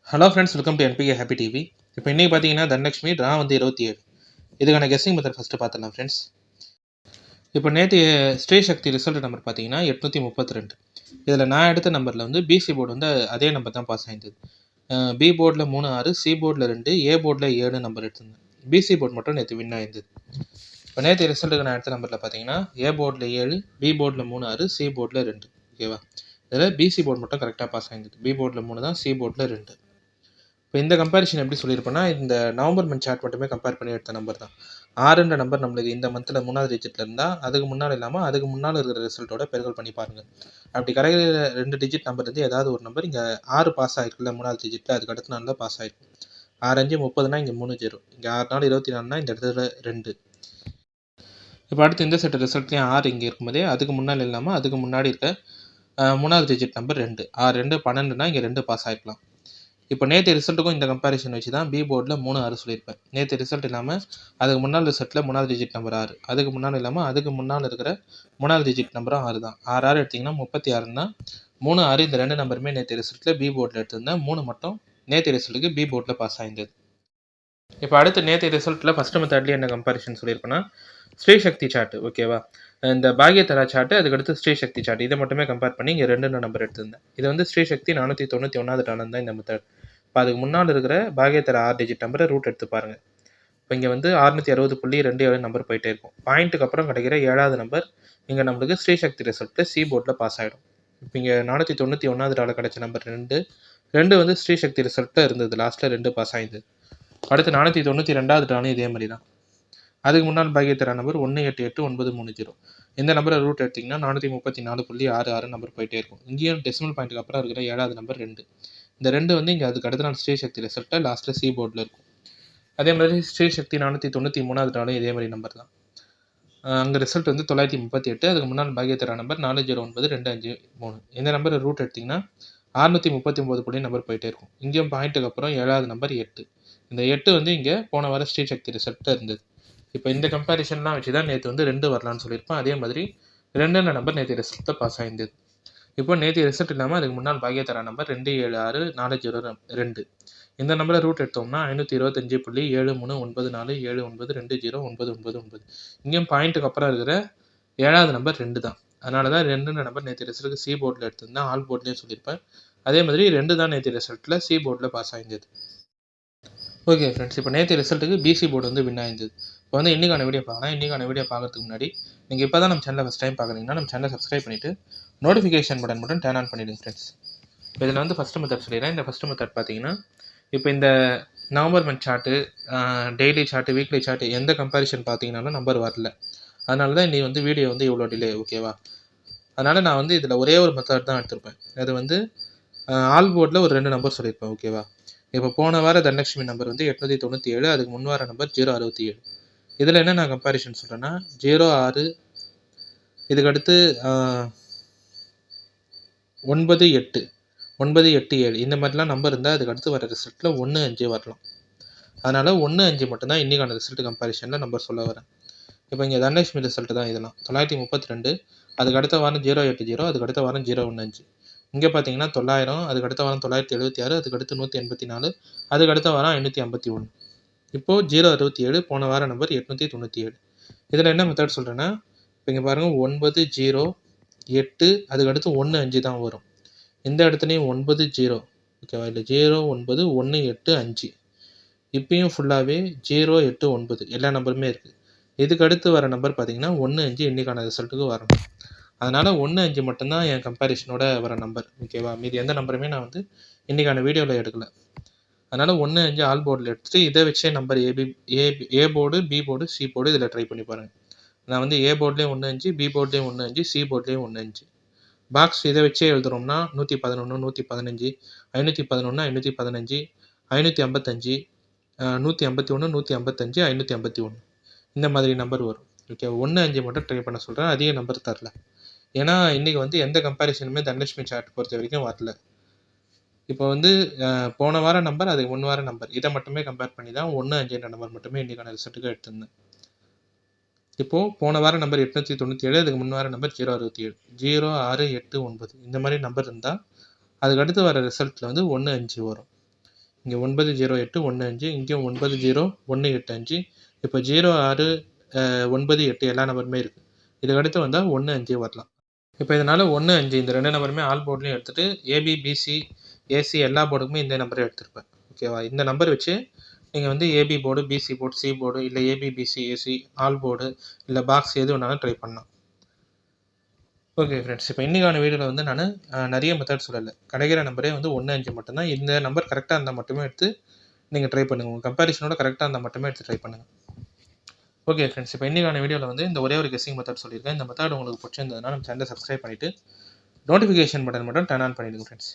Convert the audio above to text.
Hello friends, welcome to NPK happy TV. இப்போ இன்றைக்கி பார்த்தீங்கன்னா தனலட்சுமி ட்ரா வந்து 27. இதுக்கான கெஸ்ஸிங் மெத்தட் ஃபஸ்ட்டு பார்த்துடலாம் ஃப்ரெண்ட்ஸ். இப்போ நேற்று ஸ்ரீ சக்தி ரிசல்ட் நம்பர் பார்த்தீங்கன்னா 832. இதில் நான் எடுத்த நம்பரில் வந்து பிசி போர்டு வந்து அதே நம்பர் தான் பாஸ் ஆகிருந்தது. பி போர்டில் 3 6, சி போர்டில் 2, ஏ போர்டில் 7 நம்பர் எடுத்திருந்தேன். பிசி போர்டு மட்டும் நேற்று வின் ஆகிருந்தது. இப்போ நேற்று ரிசல்ட்டுக்கு நான் எடுத்த நம்பரில் பார்த்தீங்கன்னா ஏ போர்டில் 7, பி போர்டில் 3 6, சி போர்டில் 2. ஓகேவா? இதில் பிசி போர்டு மட்டும் கரெக்டாக பாஸ் ஆகிருந்தது. பி போர்டில் 3 தான், சி போர்டில் 2. இப்போ இந்த கம்பேரிஷன் எப்படி சொல்லியிருப்பேன்னா, இந்த நவம்பர் மந்த் சார்ட் மட்டுமே கம்பேர் பண்ணி எடுத்த நம்பர் தான். 6ன்ற நம்பர் நம்மளுக்கு இந்த மந்தில் 3வது டிஜிட்டில் இருந்தால் அதுக்கு முன்னால் இல்லாமல் அதுக்கு முன்னால் இருக்கிற ரிசல்ட்டோட பெருக்கல் பண்ணி பாருங்கள். அப்படி கிடைக்கிற 2 டிஜிட் நம்பர் இருந்து ஏதாவது ஒரு நம்பர் இங்கே 6 பாஸ் ஆகிருக்குல்ல 3வது டிஜிட்டில், அதுக்கு அடுத்த நாள் தான் பாஸ் ஆகிருக்கும். 6 5 30னா இங்கே 3 0, இங்கே 6 4 24னா இந்த இடத்துல 2. இப்போ அடுத்து இந்த செட் ரிசல்ட்லேயும் 6 இங்கே இருக்கும்போதே அதுக்கு முன்னால் இல்லாமல் அதுக்கு முன்னாடி இருக்க 3வது டிஜிட் நம்பர் 2. 6 2 12னா இங்கே 2 பாஸ் ஆகிருக்கலாம். இப்போ நேற்று ரிசல்ட்டுக்கும் இந்த கம்பேரிஷன் வச்சு தான் பி போர்டில் 3 6 சொல்லியிருப்பேன். நேற்று ரிசல்ட் இல்லாமல் அதுக்கு முன்னால் ரிசல்ட்டில் 3வது டிஜிட் நம்பர் 6, அதுக்கு முன்னால் இல்லாமல் அதுக்கு முன்னால் இருக்கிற 3வது டிஜிட் நம்பரும் 6 தான். 6 6 எடுத்திங்கன்னா 36னா 3 6 இந்த 2 நம்பருமே நேற்று ரிசல்ட்டில் பி போர்டில் எடுத்திருந்தேன். 3 மட்டும் நேற்று ரிசல்ட்டுக்கு பி போர்டில் பாஸ் ஆகிருந்தது. இப்போ அடுத்து நேற்று ரிசல்ட்டில் ஃபஸ்ட்டு மெத்தட்லேயே என்ன கம்பேரிஷன் சொல்லியிருப்பேன்னா ஸ்ரீ சக்தி சார்ட்டு. ஓகேவா? இந்த பாக்யதரா சார்ட்டு, அதுக்கடுத்து ஸ்ரீ சக்தி சார்ட், இதை மட்டுமே கம்பேர் பண்ணி இங்கே 2 நம்பர் எடுத்திருந்தேன். இது வந்து ஸ்ரீ சக்தி 491வது டாலன் தான் இந்த மெத்தட். இப்போ அதுக்கு முன்னால் இருக்கிற பாக்யதரா 6 டிஜிட் நம்பரை ரூட் எடுத்து பாருங்கள். இப்போ இங்கே வந்து 660.27 நம்பர் போயிட்டே இருக்கும். பாயிண்ட்டுக்கு அப்புறம் கிடைக்கிற 7வது நம்பர் இங்கே நம்மளுக்கு ஸ்ரீ சக்தி ரிசல்ட்டில் சி போர்டில் பாஸ் ஆகிடும். இப்போ இங்கே 491வது டாலர் கிடைச்ச நம்பர் 2 வந்து ஸ்ரீ சக்தி ரிசல்ட்டில் இருந்தது. லாஸ்ட்டில் 2 பாஸ் ஆகிடுது. அடுத்து 492வது டாலும் இதே மாதிரி தான். அதுக்கு முன்னால் பாக்யதரா நம்பர் 188930. இந்த நம்பரை ரூட் எடுத்திங்கன்னா 434.66 நம்பர் போயிட்டே இருக்கும். இங்கேயும் டெசிமல் பாயிண்ட்டுக்கு அப்புறம் இருக்கிற 7வது நம்பர் 2. இந்த 2 வந்து இங்கே அதுக்கு அடுத்த நாள் ஸ்ரீ சக்தி ரிசல்ட்டில் லாஸ்ட்டில் சி போர்டில் இருக்கும். அதே மாதிரி ஸ்ரீ சக்தி 493வது டாலும் இதே மாதிரி நம்பர் தான். அங்கே ரிசல்ட் வந்து 938. அதுக்கு முன்னால் பாக்யதரா நம்பர் 409253. இந்த நம்பரை ரூட் எடுத்திங்கன்னா 639 நம்பர் போயிட்டே இருக்கும். இங்கேயும் பாயிண்ட்டுக்கு அப்புறம் 7வது நம்பர் 8. இந்த 8 வந்து இங்கே போன வாரம் ஸ்ரீ சக்தி ரிசல்ட்டில் இருந்தது. இப்போ இந்த கம்பேரிஷன்லாம் வச்சு தான் நேற்று வந்து 2 வரலான்னு சொல்லியிருப்பேன். அதே மாதிரி 2ன்ற நம்பர் நேற்று ரிசல்ட்டில் பாஸ் ஆகிருந்தது. இப்போ நேற்று ரிசல்ட் இல்லாமல் அதுக்கு முன்னால் பாக்யதரா நம்பர் 2764002. இந்த நம்பரை ரூட் எடுத்தோம்னா 525.7394792099. இங்கேயும் பாயிண்ட்டுக்கு அப்புறம் இருக்கிற 7வது நம்பர் 2 தான். அதனால தான் 2ன்ற நம்பர் நேற்று ரிசல்ட்டுக்கு சி போர்டில் எடுத்திருந்தேன். ஆல் போர்ட்லேயும் சொல்லியிருப்பேன். அதே மாதிரி 2 தான் நேற்று ரிசல்ட்டில் சி போர்டில் பாஸ் ஆகிருந்தது. ஓகே ஃப்ரெண்ட்ஸ், இப்போ நேற்று ரிசல்ட்டுக்கு பிசி போர்டு வந்து வின் ஆயிருந்தது. இப்போ வந்து இன்றைக்கான வீடியோ பார்க்கலாம். இன்றைக்கான வீடியோ பார்க்கறதுக்கு முன்னாடி நீங்கள் இப்போ தான் நம்ம சேனலை ஃபஸ்ட் டைம் பார்க்குறீங்கன்னா நம்ம சேனலை சப்ஸ்கிரைப் பண்ணிவிட்டு நோட்டிஃபிகேஷன் பட்டன் மட்டும் டர்ன் ஆன் பண்ணிவிடுங்க ஃப்ரெண்ட்ஸ். இப்போ இதில் வந்து ஃபஸ்ட்டு மெத்தட் சொல்லிடுறேன். இந்த ஃபஸ்ட்டு மெத்தட் பார்த்தீங்கன்னா இப்போ இந்த November month chart, daily chart, weekly chart எந்த கம்பேரிஷன் பார்த்தீங்கன்னாலும் நம்பர் வரல. அதனால தான் நீ வந்து வீடியோ வந்து இவ்வளோ டிலே. ஓகேவா? அதனால் நான் வந்து இதில் ஒரே ஒரு மெத்தட் தான் எடுத்திருப்பேன். அது வந்து ஆல் போர்டில் ஒரு 2 நம்பர் சொல்லியிருப்பேன். ஓகேவா? இப்போ போன வார தனலட்சுமி நம்பர் வந்து 897, அதுக்கு முன் வார நம்பர் 067. இதில் என்ன நான் கம்பேரிஷன் சொல்கிறேன்னா 06, இதுக்கடுத்து 98, 987 இந்த மாதிரிலாம் நம்பர் இருந்தால் அதுக்கு அடுத்து வர ரிசல்ட்டில் 1 5 வரலாம். அதனால் 1 5 மட்டும்தான் இன்றைக்கான ரிசல்ட் கம்பேரிஷனில் நம்பர் சொல்ல வரேன். இப்போ இங்கே தனலட்சுமி ரிசல்ட்டு தான் இதெல்லாம் 932, அதுக்கு அடுத்த வாரம் 080, அதுக்கு அடுத்த வாரம் 015. இங்கே பார்த்தீங்கன்னா 900, அதுக்கு அடுத்த வாரம் 976, அதுக்கு அடுத்து 184, அதுக்கு அடுத்த வாரம் 551. இப்போது 067 போன வார நம்பர் 897. இதில் என்ன மெத்தட் சொல்கிறேன்னா இப்போ இங்கே பாருங்கள் 9 0 8, அதுக்கு அடுத்து 1 5 தான் வரும். இந்த இடத்துலையும் 9 0. ஓகேவா? இல்லை 0 9 1 8 5. இப்பயும் ஃபுல்லாகவே 0 8 9 எல்லா நம்பருமே இருக்குது. இதுக்கு அடுத்து வர நம்பர் பார்த்தீங்கன்னா 1 5 இன்றைக்கான ரிசல்ட்டுக்கு வரணும். அதனால் 1 5 மட்டும்தான் என் கம்பேரிஷனோட வர நம்பர். ஓகேவா? மீதி எந்த நம்பருமே நான் வந்து இன்றைக்கான வீடியோவில் எடுக்கலை. அதனால் 1 5 ஆல் போர்டில் எடுத்துகிட்டு இதை வச்சே number A board, B board, C board இதில் ட்ரை பண்ணி பாருங்கள். நான் வந்து ஏ போர்ட்லேயும் 1 5, பி போர்ட்லேயும் 1 5, சி போர்ட்லேயும் 1 5. பாக்ஸ் இதை வச்சே எழுதுகிறோம்னா 111, 115, 511, 515, 555, 151, 155, 551 இந்த மாதிரி நம்பர் வரும். ஓகே, 1 5 மட்டும் ட்ரை பண்ண சொல்கிறேன். அதிக நம்பர் தரல. ஏன்னா இன்றைக்கி வந்து எந்த கம்பேரிஷனுமே தனலட்சுமி சார்ட் பொறுத்த வரைக்கும் வரல. இப்போ வந்து போன வார நம்பர், அதுக்கு முன் வார நம்பர், இதை மட்டுமே கம்பேர் பண்ணி தான் 1 5 நம்பர் மட்டுமே இன்றைக்கான ரிசல்ட்டுக்கு எடுத்திருந்தேன். இப்போது போன வார நம்பர் 897, அதுக்கு முன் வார நம்பர் 067, 0 6 8 9 இந்த மாதிரி நம்பர் இருந்தால் அதுக்கு அடுத்து வர ரிசல்ட்டில் வந்து 1 5 வரும். இங்கே 9008 15, இங்கேயும் 9018 இப்போ 06 98 எல்லா நம்பருமே இருக்குது. இதுக்கடுத்து வந்தால் 15 வரலாம். இப்போ இதனால் 15 இந்த 2 நம்பருமே ஆல் போர்ட்லேயும் எடுத்துகிட்டு ஏபி, பிசி, ஏசி எல்லா போர்டுக்குமே இந்த நம்பரை எடுத்திருப்பேன். ஓகேவா? இந்த நம்பர் வச்சு நீங்கள் வந்து AB board, BC board, C board, இல்லை AB, BC, AC, all board, இல்லை பாக்ஸ் எது வேணாலும் ட்ரை பண்ணலாம். ஓகே ஃப்ரெண்ட்ஸ், இப்போ இன்றைக்கான வீடியோவில் வந்து நான் நிறைய மெத்தட் சொல்லலை. கிடைக்கிற நம்பரே வந்து 15 மட்டும்தான். இந்த நம்பர் கரெக்டாக இருந்தால் மட்டுமே எடுத்து நீங்கள் ட்ரை பண்ணுங்கள். உங்கள் கம்பேரிசனோட கரெக்டாக இருந்தால் மட்டுமே எடுத்து ட்ரை பண்ணுங்கள். ஓகே ஃப்ரெண்ட்ஸ், இப்போ இன்றைக்கான வீடியோவில் வந்து இந்த ஒரே ஒரு கெஸ்ஸிங் மெத்தட் சொல்லியிருக்கேன். இந்த மெத்தட் உங்களுக்கு பிடிச்சிருந்ததுன்னா நம்ம சேனலை சப்ஸ்கிரைப் பண்ணிவிட்டு நோட்டிஃபிகேஷன் பட்டன் மட்டும் டர்ன் ஆன் பண்ணிவிடுங்க ஃப்ரெண்ட்ஸ்.